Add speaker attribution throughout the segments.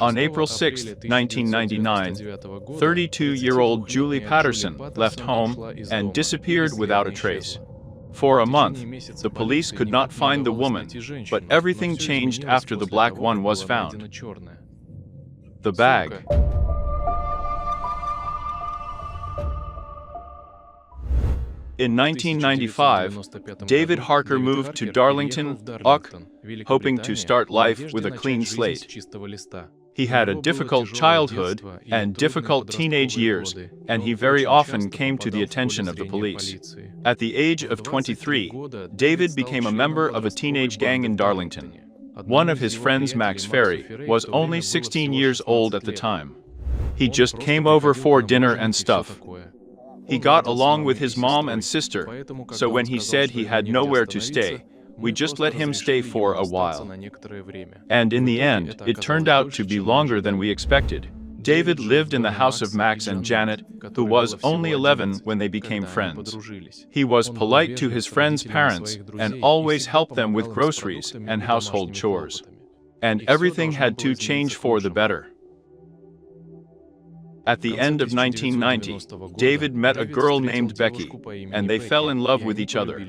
Speaker 1: On April 6, 1999, 32-year-old Julie Paterson left home and disappeared without a trace. For a month, the police could not find the woman, but everything changed after the black one was found. The bag. In 1995, David Harker moved to Darlington, Ock, hoping to start life with a clean slate. He had a difficult childhood and difficult teenage years, and he very often came to the attention of the police. At the age of 23, David became a member of a teenage gang in Darlington. One of his friends, Max Ferry, was only 16 years old at the time. He just came over for dinner and stuff. He got along with his mom and sister, so when he said he had nowhere to stay, we just let him stay for a while. And in the end, it turned out to be longer than we expected. David lived in the house of Max and Janet, who was only 11 when they became friends. He was polite to his friends' parents and always helped them with groceries and household chores. And everything had to change for the better. At the end of 1990, David met a girl named Becky, and they fell in love with each other.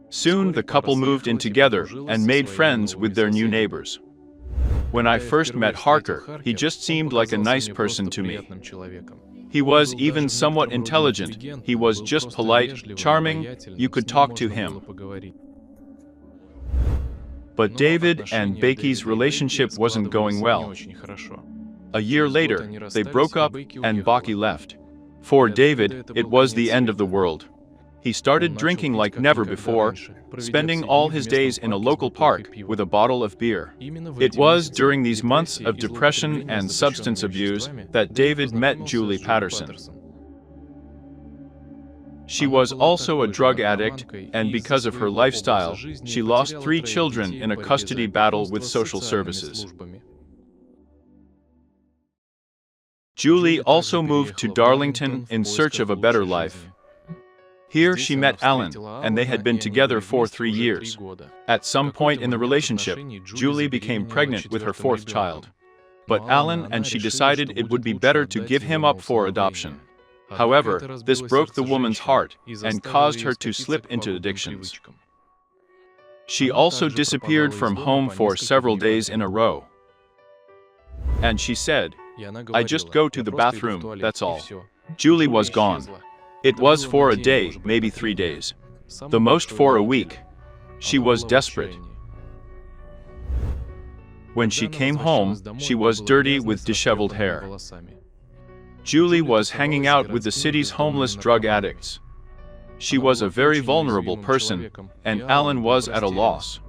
Speaker 1: Soon, the couple moved in together and made friends with their new neighbors. When I first met Harker, he just seemed like a nice person to me. He was even somewhat intelligent. He was just polite, charming, you could talk to him. But David and Becky's relationship wasn't going well. A year later, they broke up and Becky left. For David, it was the end of the world. He started drinking like never before, spending all his days in a local park with a bottle of beer. It was during these months of depression and substance abuse that David met Julie Paterson. She was also a drug addict, and because of her lifestyle, she lost 3 children in a custody battle with social services. Julie also moved to Darlington in search of a better life. Here she met Alan, and they had been together for 3 years. At some point in the relationship, Julie became pregnant with her 4th child. But Alan and she decided it would be better to give him up for adoption. However, this broke the woman's heart and caused her to slip into addictions. She also disappeared from home for several days in a row. And she said, "I just go to the bathroom, that's all." Julie was gone. It was for a day, maybe 3 days. The most for a week. She was desperate. When she came home, she was dirty with disheveled hair. Julie was hanging out with the city's homeless drug addicts. She was a very vulnerable person, and Alan was at a loss.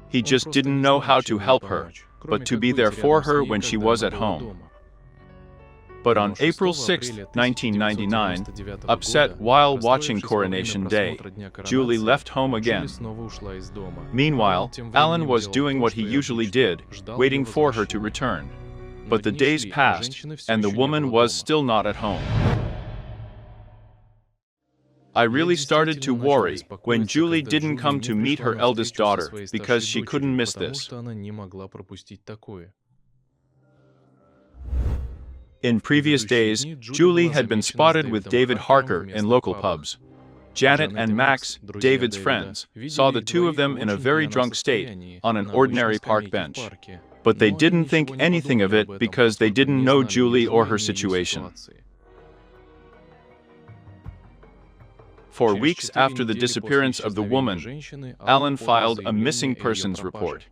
Speaker 1: He just didn't know how to help her, but to be there for her when she was at home. But on April 6, 1999, upset while watching Coronation Day, Julie left home again. Meanwhile, Alan was doing what he usually did, waiting for her to return. But the days passed, and the woman was still not at home. I really started to worry when Julie didn't come to meet her eldest daughter because she couldn't miss this. In previous days, Julie had been spotted with David Harker in local pubs. Janet and Max, David's friends, saw the two of them in a very drunk state on an ordinary park bench. But they didn't think anything of it because they didn't know Julie or her situation. For weeks after the disappearance of the woman, Alan filed a missing persons report.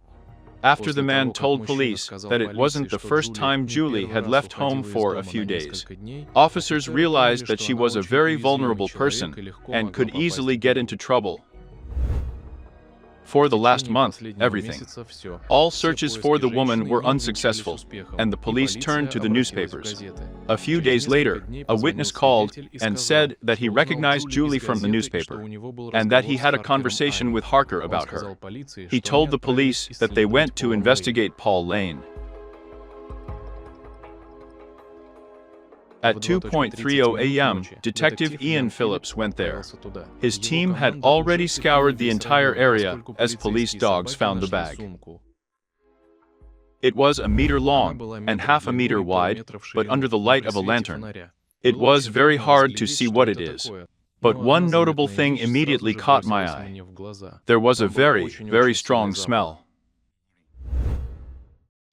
Speaker 1: After the man told police that it wasn't the first time Julie had left home for a few days, officers realized that she was a very vulnerable person and could easily get into trouble. For the last month, everything. All searches for the woman were unsuccessful, and the police turned to the newspapers. A few days later, a witness called and said that he recognized Julie from the newspaper, and that he had a conversation with Harker about her. He told the police that they went to investigate Paul Lane. At 2:30 a.m., Detective Ian Phillips went there. His team had already scoured the entire area as police dogs found the bag. It was a meter long and half a meter wide, but under the light of a lantern. It was very hard to see what it is. But one notable thing immediately caught my eye. There was a very, very strong smell.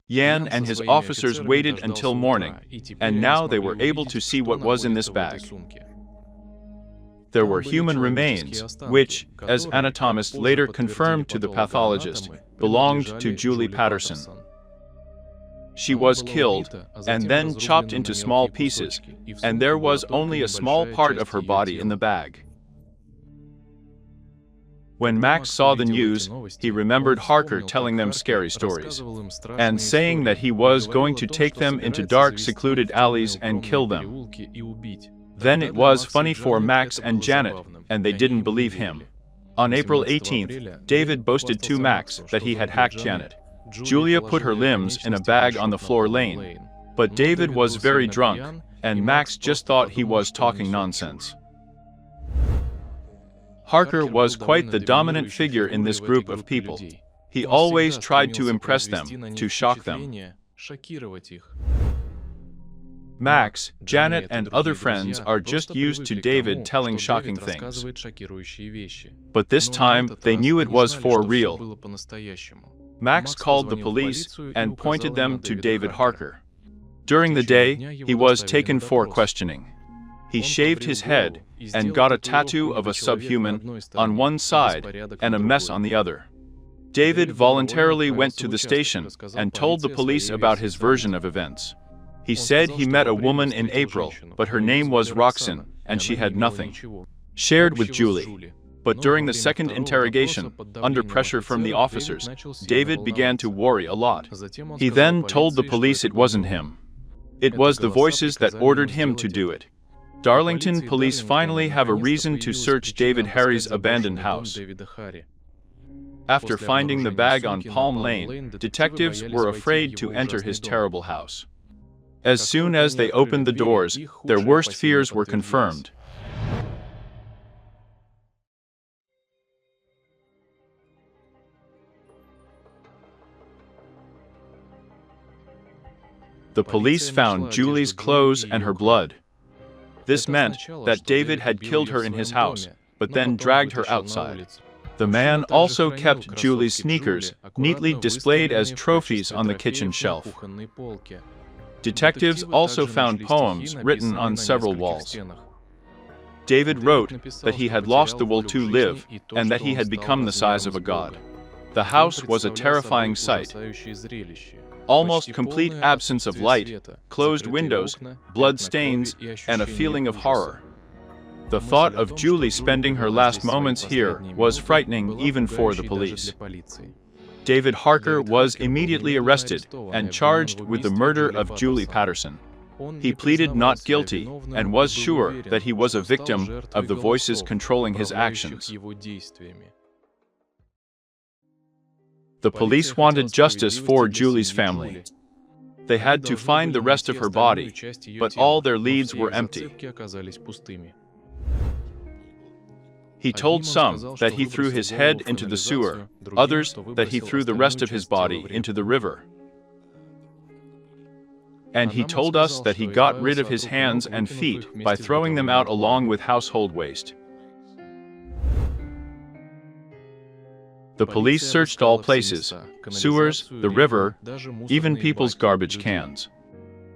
Speaker 1: Yan and his officers waited until morning, and now they were able to see what was in this bag. There were human remains, which, as anatomists later confirmed to the pathologist, belonged to Julie Paterson. She was killed, and then chopped into small pieces, and there was only a small part of her body in the bag. When Max saw the news, he remembered Harker telling them scary stories, and saying that he was going to take them into dark, secluded alleys and kill them. Then it was funny for Max and Janet, and they didn't believe him. On April 18th, David boasted to Max that he had hacked Janet. Julia put her limbs in a bag on the floor lane, but David was very drunk, and Max just thought he was talking nonsense. Harker was quite the dominant figure in this group of people. He always tried to impress them, to shock them. Max, Janet, and other friends are just used to David telling shocking things. But this time, they knew it was for real. Max called the police and pointed them to David Harker. During the day, he was taken for questioning. He shaved his head and got a tattoo of a subhuman on one side and a mess on the other. David voluntarily went to the station and told the police about his version of events. He said he met a woman in April, but her name was Roxanne, and she had nothing shared with Julie. But during the second interrogation, under pressure from the officers, David began to worry a lot. He then told the police it wasn't him. It was the voices that ordered him to do it. Darlington police finally have a reason to search David Harry's abandoned house. After finding the bag on Palm Lane, detectives were afraid to enter his terrible house. As soon as they opened the doors, their worst fears were confirmed. The police found Julie's clothes and her blood. This meant that David had killed her in his house, but then dragged her outside. The man also kept Julie's sneakers, neatly displayed as trophies on the kitchen shelf. Detectives also found poems written on several walls. David wrote that he had lost the will to live, and that he had become the size of a god. The house was a terrifying sight. Almost complete absence of light, closed windows, blood stains, and a feeling of horror. The thought of Julie spending her last moments here was frightening even for the police. David Harker was immediately arrested and charged with the murder of Julie Paterson. He pleaded not guilty and was sure that he was a victim of the voices controlling his actions. The police wanted justice for Julie's family. They had to find the rest of her body, but all their leads were empty. He told some that he threw his head into the sewer, others that he threw the rest of his body into the river. And he told us that he got rid of his hands and feet by throwing them out along with household waste. The police searched all places, sewers, the river, even people's garbage cans.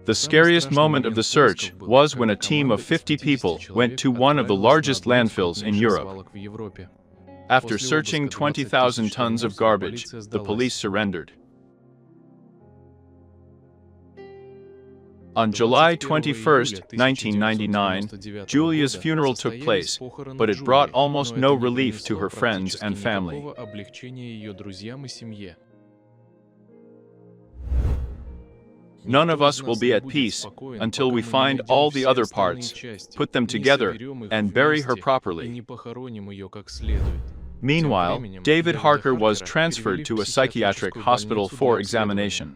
Speaker 1: The scariest moment of the search was when a team of 50 people went to one of the largest landfills in Europe. After searching 20,000 tons of garbage, the police surrendered. On July 21, 1999, Julia's funeral took place, but it brought almost no relief to her friends and family. None of us will be at peace until we find all the other parts, put them together, and bury her properly. Meanwhile, David Harker was transferred to a psychiatric hospital for examination.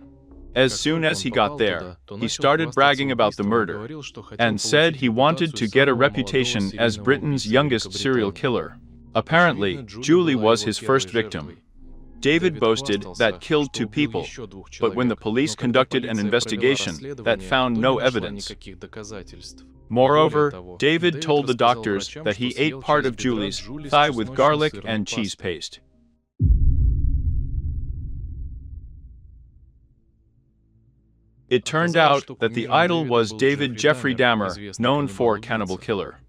Speaker 1: As soon as he got there, he started bragging about the murder, and said he wanted to get a reputation as Britain's youngest serial killer. Apparently, Julie was his first victim. David boasted that killed 2 people, but when the police conducted an investigation, that found no evidence. Moreover, David told the doctors that he ate part of Julie's thigh with garlic and cheese paste. It turned out that the idol was David Jeffrey Dahmer, known for cannibal killer.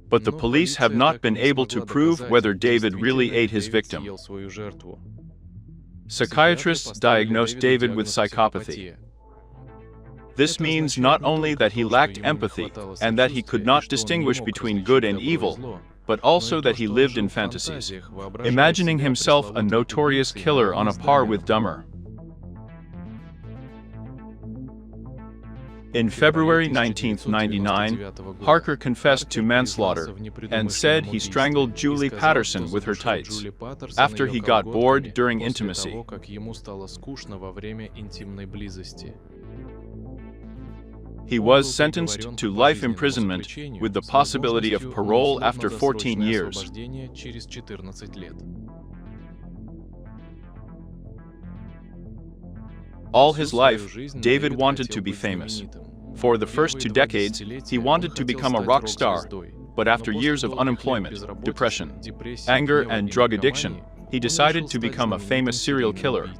Speaker 1: But the police have not been able to prove whether David really ate his victim. Psychiatrists diagnosed David with psychopathy. This means not only that he lacked empathy and that he could not distinguish between good and evil, but also that he lived in fantasies, imagining himself a notorious killer on a par with Dahmer. In February 1999, Harker confessed to manslaughter and said he strangled Julie Paterson with her tights after he got bored during intimacy. He was sentenced to life imprisonment with the possibility of parole after 14 years. All his life, David wanted to be famous. For the first 2 decades, he wanted to become a rock star, but after years of unemployment, depression, anger, and drug addiction, he decided to become a famous serial killer.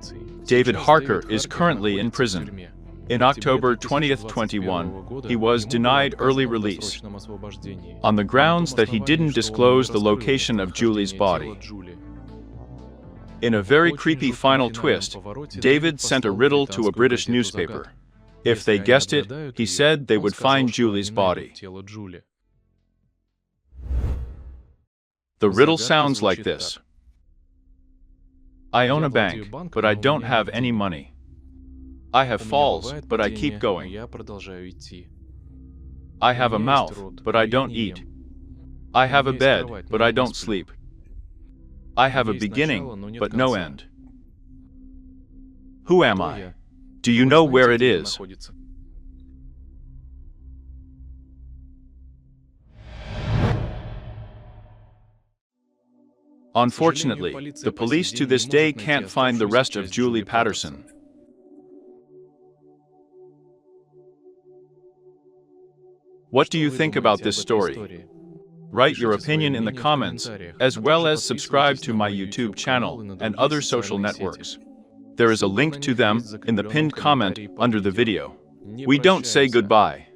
Speaker 1: David Harker is currently in prison. In October 2021, he was denied early release on the grounds that he didn't disclose the location of Julie's body. In a very creepy final twist, David sent a riddle to a British newspaper. If they guessed it, he said they would find Julie's body. The riddle sounds like this. I own a bank, but I don't have any money. I have falls, but I keep going. I have a mouth, but I don't eat. I have a bed, but I don't sleep. I have a beginning, but no end. Who am I? Do you know where it is? Unfortunately, the police to this day can't find the rest of Julie Paterson. What do you think about this story? Write your opinion in the comments, as well as subscribe to my YouTube channel and other social networks. There is a link to them in the pinned comment under the video. We don't say goodbye.